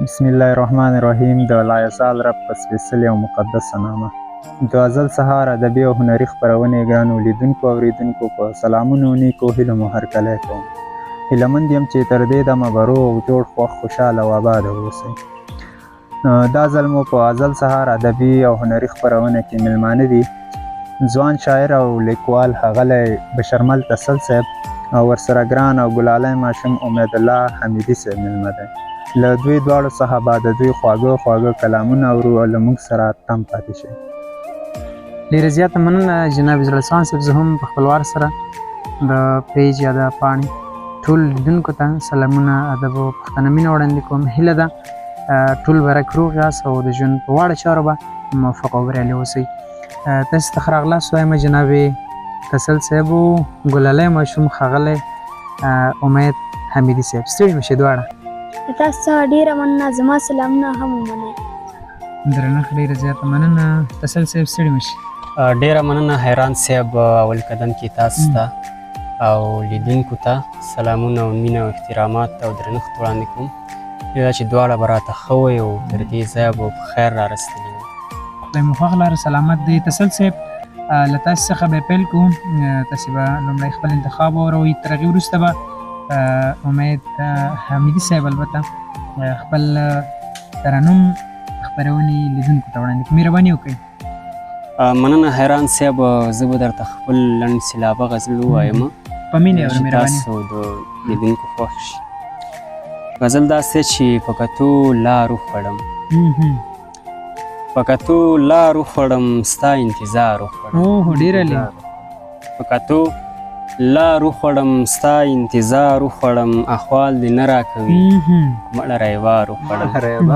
بسم الله الرحمن الرحیم. د لایزال رب په سپېڅلې او مقدسه نامه. د ازل سهار ادبي او هنري خپرونې ګرانو لیدونکو او اورېدونکو په سلامونو نیکو هیلو مو هرکلی کوم. هیلهمند یم چې تر دې دمه به روغ جوړ خوښ خوشحاله او آباده واوسئ. دا ځل مو په ازل سهار ادبي او هنري خپرونه کې میلمانه دي ځوان شاعر او لیکوال ښاغلی بشرمل تسل صاحب او ورسره ګران او ګلالی ماشوم امید الله حمیدي صاحب میلمه دی. له دوی دواړو څخه به د دوی خواږه کلامونه اورو او له موږ سره تم پاتې شئ. ډېره زیاته مننه جناب زړسوان صاحب. زه هم په خپل وار سره د پیج یا د پاڼې ټول لیدونکو ته سلامونه ادب او پښتنه مینه وړاندې کوم. هیله ده ټول به روغ یاست او د ژوند په واړه چارو به موفق او بریالي اوسئ. تاسو ته ښه راغلاست وایم جناب تسل صاحب او ګلالی ماشوم ښاغلی امید حمیدي صاحب. ستړي مه شئ دواړه. تاسو څخه ډیره مننه. زما سلامونه هم ومنئ. درنښت ډېره زیاته مننه. تسل صاحب ستړي مه شئ. ډیره مننه حیران صاحب. اول قدم کې تاسو ته او لیدونکو ته سلامونه او مینه او احترامات او درنښت وړاندې کوم. دا چې دواړه به راته ښه وئ او تر دې ځایه به په خیر رارسېدلي وي. خدای مو خوښ لاره سلامت دی. تسل صاحب له تاسې څخه به پیل کوو. تاسې به لومړی خپل انتخاب واوروئ، تر هغې وروسته به امید حمیدي صاحب البته خپل ترنم خپرونې لیدونکو ته وړاندې کړي. مهرباني وکړئ. مننه حیران صاحب. زه به درته خپل لنډ سېلابه غزل ووایم په مینې اورو. چې مهرباني. تاسو د لیدونکو خوښ شي. غزل داسې چې په کتو لار وخوړم، په کتو لار وخوړم، ستا انتظار وخوړم. اوه ډېره لې. په کتو لار وخوړم، ستا انتظار وخوړم، احوال دې نه راکوي مړه ریوار وخوړم.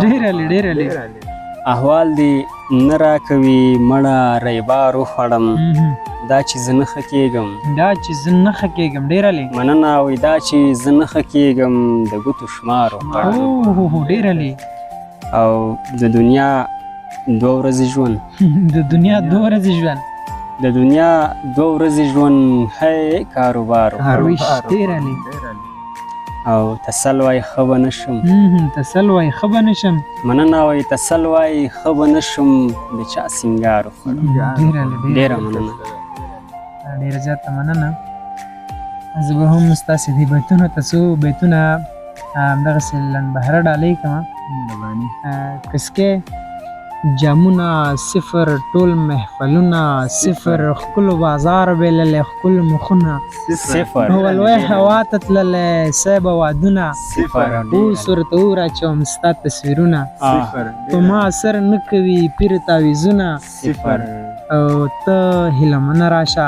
ډېره لې ډېره لې. احوال دې نه راکوي مړه ریبار وخوړم. دا چې زه نه ښه کېږم، دا چې زه نه ښه کېږم. ډېره لې. مننه. وایي دا چې زه نه ښه کېږم د ګوتو شمار وخوړم. اوه ډېره لې. او د دنیا 2 ورځې ژوند، د دنیا 2 ورځې ژوند، د دنیا 2 ورځې ژوند، هی کاروبار وخوړم. ډېره لې. او تسل وایي ښه به نه شم. تسل وایي ښه به نه شم. مننه. وایي تسل وایي ښه به نه شم د چا سینګار وخوړم. ډېره لې. ډېره مننه. ډېره زیاته مننه. زه به هم ستاسې دې بیتونو ته څو بیتونه همدغسې لنډبهره ډالۍ کړم. کسکې جامونه صفر، ټول محفلونه صفر، ښکلو بازار بللی ښکلو مخونه صفر، ولوی هوا ته تللی صیبه وادونه صفر، اوس ورته وراچوم ستا تصویرونه په ما اثر نه کوي پیر تعویضونه صفر، او ته هیله منه راشه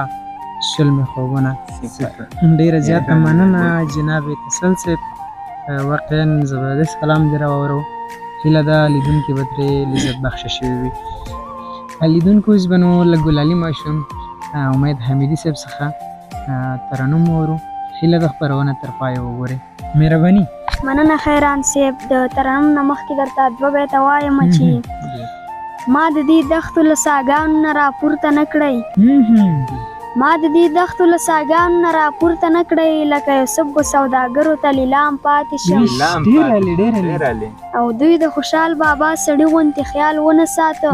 شل مې خوبونه. ډېره زیاته مننه جناب تسل صاحب. واقعا زبردست کلام دې راواورو. هیله ده لیدونکي به ترې لذت بخشه شوي وي. لیدونکو اوس به نو له ګلالي ماشوم امید حمیدي صاحب څخه ترنم واورو. هیله ده خپرونه تر پایه وګورئ. مهرباني. مننه خیران صاحب. د ترنم نه مخکې درته 2 بیته وایم چې ما د دې دښتو له ساګانو نه راپورته نه کړئ، ما د دې دښتو له ساګانو نه راپورته نه کړئ، لکه یوسف به سوداګرو ته لیلام پاتې شم. ډېره لې ډېره لې. او دوی د خوشحال بابا سړي غوندې خیال ونه ساته،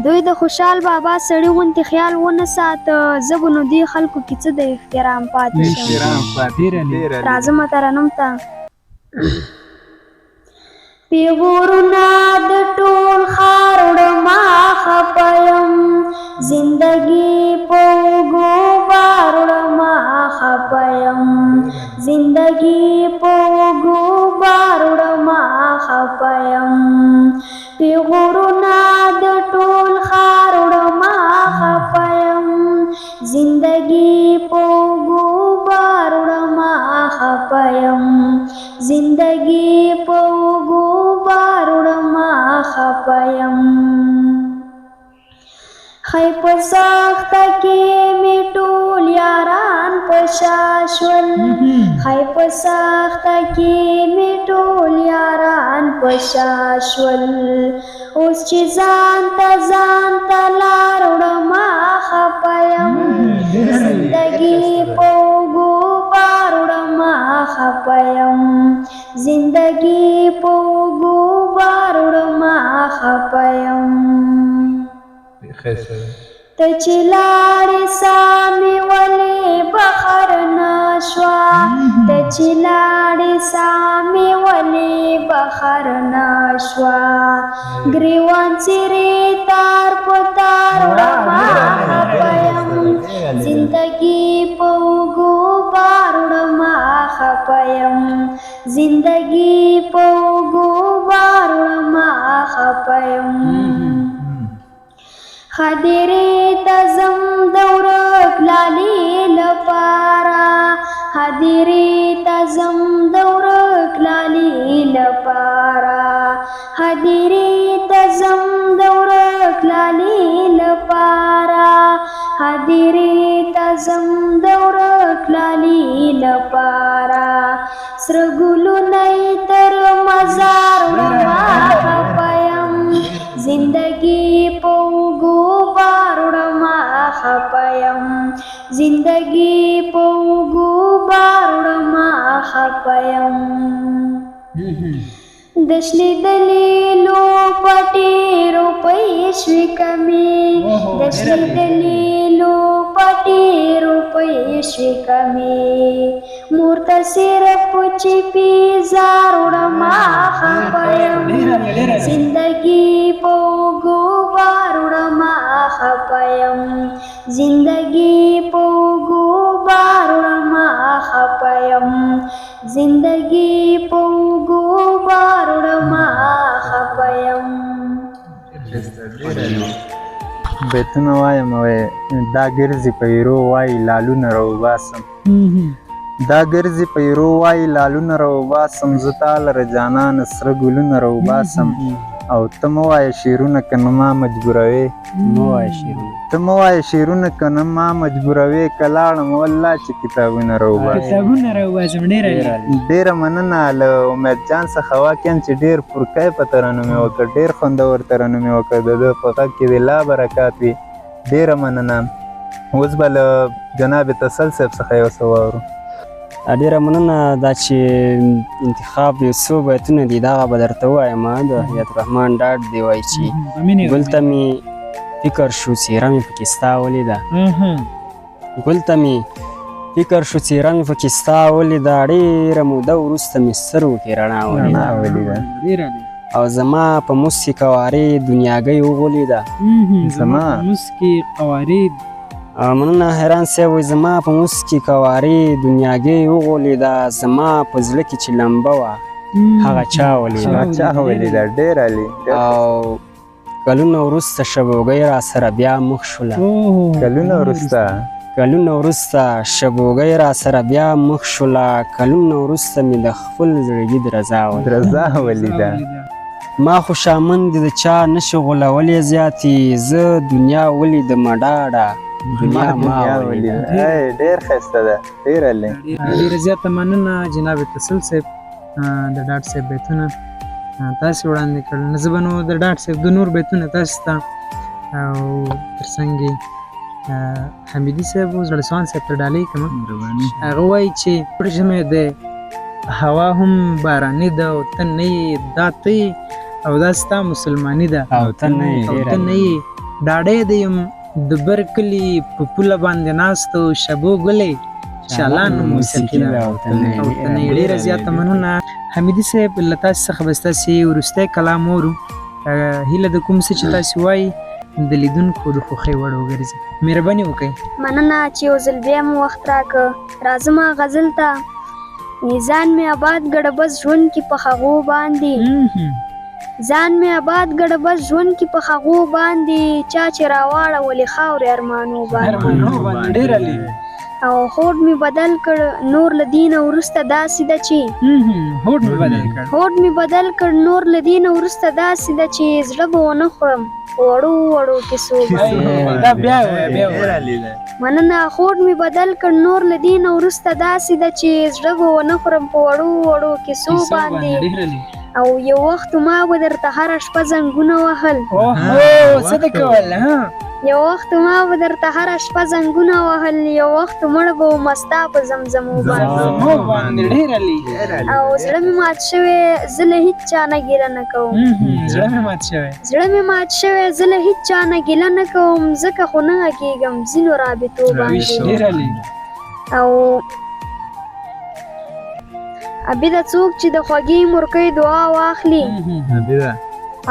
دوی د خوشحال بابا سړي غوندې خیال ونه ساته، زه به نو دې خلکو کې څه د احترام پاتې شم. راځمه ترنم ته. پیغورونه د ټول ښار وړمه خفه یم، زندګي په اوږو بار وړمه خفه یم، زندګي په اوږو بار وړمه خفه یم، پیغورونه د ټول ښار وړمه خفه یم، زندګي په اوږو بار وړمه خفه یم، زندګي په اوږو بار وړمه خفه یم. خی په سخته کې مې ټول یاران په شا شول، خی په سخته کې مې ټول یاران په شا شول، اوس چې ځان ته لار وړمه خفه یم، زندګي په اوږو بار وړمه خپیم زندگی په اوږو بار وړمه خپیم ته چې لاړې ساه مې ولې بهر نه شوه ته چې لاړې ساه مې ولې بهر نه شوه ګریوان څیرې تار په تار وړمه خپیم زندگی په اوږو بار وړمه خپیم زندگی په اوږو بار وړمه خپیم هدیرې ته ځم د ورک لالې لپاره هدیرې ته ځم د ورک لالې لپاره هدیرې ته ځم د ورک لالې لپاره هدیرې ته ځم د ورک لالې لپاره سره ګلونه یې تر مزار وړمه خپیم زندگی په اوږو بار وړمه خپیم زندگی په اوږو بار وړمه خپیم د شنې دلیلو پټې روپۍ شوې کمې د شنې دلیلو پټې روپۍ شوې کمې مور ته صرف چپې زار وړمه خپیم زندگی په اوږو بار وړمه خپیم زندگی په اوږو بار وړمه خپیم زندگی په اوږو بار وړمه خپیم بیتونه وایم دا ګرځي په ایرو وایي لالونه راوباسم دا ګرځي په ایرو وایي لالونه راوباسم زه تا لره جانانه سره ګلونه راوباسم او ته مه وایه شعرونه که نه ما مجبوروې ته مه وایه شعرونه که نه ما مجبوروې که لاړم والله چې کتابونه راوباسم ډېره مننه له امید جان څخه واقعا چې ډېر پرکی په ترانو مې وکړ ډېر خوندور ترانو مې وکړ د ده په غږ کې د لا برکات وي ډېره مننه اوس به له جناب تسل صاحب څخه یو څه واورو ډېره مننه دا چې انتخاب یو څو بیتونه دي دغه به درته ووایم د حیات الرحمن ډاډ دی وایي چې ګل ته مې فکر شو څېره مې پکې ستا ولیده ګل ته مې فکر شو څېره مې پکې ستا ولیده ډېره موده وروسته مې سترګو کې رڼا ولیده او زما په موسکي قوارې دنیاګۍ وغولیده زما مسکي قوارید مننه حیران صاحب وایي زما په موسکي قوارې دنیاګۍ وغولیده زما په زړه کې چې لمبه وه هغه چا ولیده ډېر علي او کلونه وروسته شبوګۍ را سره بیا مخ شوله کلونه وروسته شبوګۍ را سره بیا مخ شوله کلونه وروسته مې د خپل زړګي درزا ولیده ما خو شامن دي د چا نشي غولولې زیاتې زه دنیا ولیدمه ډاډه دنیا ما ولیده ډېر ښایسته ده ډېر علي ډېره زیاته مننه جناب تسل صاحب د ډاډ صاحب بیتونه تاسې وړاندې کړل نه زه به نو د ډاډ صاحب د نور بیتونه تاسې ته او تر څنګ یې حمیدي صاحب او زړسوان صاحب ته ډالۍ کړم هغه وایي چې ژمی دی هوا هم باراني ده او ته نه یې دا ته او دا ستا مسلماني ده او ته نه یې ډاډی دی یم د بر کلي په پوله باندې ناست او شبو ګلې شالان موسیقي ده او ته نه یې ډېره زیاته مننه حمیدي صاحب له تاسې څخه به ستاسې وروستی کلام اورو هیله د کوم څه چې تاسې وایي د لیدونکو د خوښۍ وړ وګرځي مهرباني وکړئ مننه چې یو ځل بیا مو وخت راکړه راځمه غزل ته ځان مې آباد ګډه بس ژوند کې په هغو باندې ځان مې آباد ګډه بس ژوند کې په هغو باندې چا چې راواړولې خاورې ارمانو باندې او هوډ مې بدل کړ نور له دینه وروسته داسې ده چې هوډ مې بدل کړ نور له دینه وروسته داسې ده چې زړه به ونه خورم وړو وړو کیسو مننه هوډ مې بدل کړ نور له دینه وروسته داسې ده چې زړه به ونه خورم په وړو وړو کیسو باندې او یو وخت ما به درته هره شپه زنګونه وهل یو وخت ما به درته هره شپه زنګونه وهل، یو وخت مړ به وم ستا په زمزمو باندې. زمو باندې ډېر علي او زړه مې مات شوی، زه له هیڅ چا نه ګیله نه کوم. زړه مې مات شوی. زړه مې مات شوی، زه له هیڅ چا نه ګیله نه کوم، ځکه خو نه غږېږم ځینو رابطو باندې. ډېر علي. او عبیده څوک چې د خوږې مورکۍ دعا واخلي،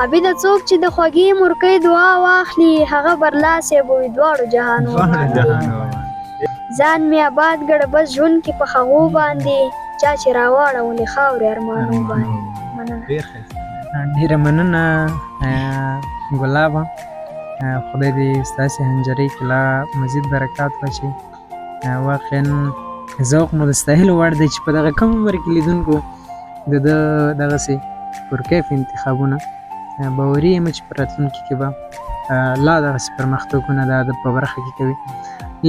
عبیده څوک چې د خوږې مورکۍ دعا واخلي، هغه برلاسی به وي دواړو جهانو باندې. ځان مې آباد ګړه بس ژوند کې په هغو باندې، چا چې راواړولې خاورې ارمانو باندې. مننه. ډېره مننه ګلابه. خدای دې ستاسې هنجرۍ کې لا مزید برکات واچوي. واقعا ذوق مو د ستایلو وړ دی چې په دغه کم عمر کې لیدونکو د ده دغسې پرکیف انتخابونه. باوري یم چې په راتلونکي کې به لا دغسې پرمختګونه د ادب په برخه کې کوي.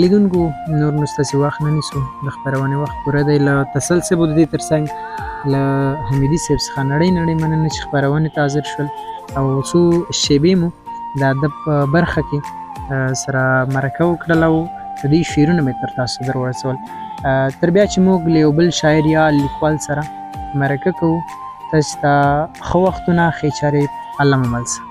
لیدونکو نور نو ستاسې وخت نه نیسو، د خپرونې وخت پوره دی. له تسل صاحب د دې تر څنګ له حمیدي صاحب څخه نړۍ مننه چې خپرونې ته حاضر شول او څو شیبې مو د ادب په برخه کې سره مرکه وکړله او د دې شعرونه مې تر تاسو در ورسول. تر بیا چې موږ له یو بل شاعر یا لیکوال سره مرکه کوو، تاسو ته ښه وختونه، ښې چارې، الله مو مل شه.